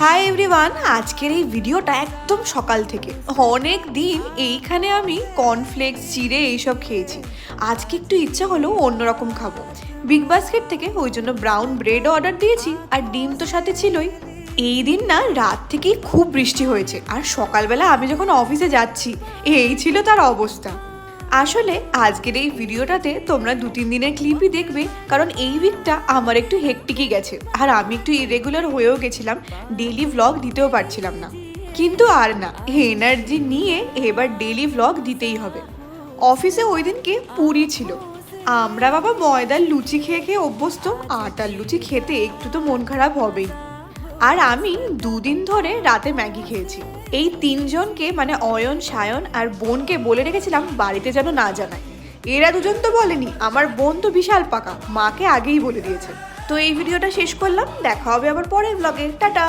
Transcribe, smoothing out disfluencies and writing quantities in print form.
Hi everyone, আজকের এই ভিডিওটা একদম সকাল থেকে। অনেক দিন এইখানে আমি কর্নফ্লেক্স চিড়ে এইসব খেয়েছি। আজকে একটু ইচ্ছা হলো অন্যরকম খাবো। বিগ বাস্কেট থেকে ওই জন্য ব্রাউন ব্রেড অর্ডার দিয়েছি, আর ডিম তো সাথে ছিলই। এই দিন না রাত থেকেই খুব বৃষ্টি হয়েছে, আর সকালবেলা আমি যখন অফিসে যাচ্ছি এই ছিল তার অবস্থা। আসলে আজকের এই ভিডিওটাতে তোমরা 2-3 দিনের ক্লিপই দেখবে, কারণ এই উইকটা আমার একটু হেক্টিকই গেছে, আর আমি একটু ইরেগুলার হয়েও গেছিলাম, ডেইলি ভ্লগ দিতেও পারছিলাম না। কিন্তু আর না, এনার্জি নিয়ে এবার ডেইলি ভ্লগ দিতেই হবে। অফিসে ওই দিনকে পুরি ছিল। আমরা বাবা ময়দার লুচি খেয়ে খেয়ে অভ্যস্ত, আটার লুচি খেতে একটু তো মন খারাপ হবেই। আর আমি 2 দিন ধরে রাতে ম্যাগি খেয়েছি। এই 3 জনকে মানে অয়ন, সায়ন আর বোনকে বলে রেখেছিলাম বাড়িতে যেন না জানায়। এরা 2 জন তো বলেনি, আমার বোন তো বিশাল পাকা, মাকে আগেই বলে দিয়েছে। তো এই ভিডিওটা শেষ করলাম, দেখা হবে আবার পরের ব্লগে। টাটা।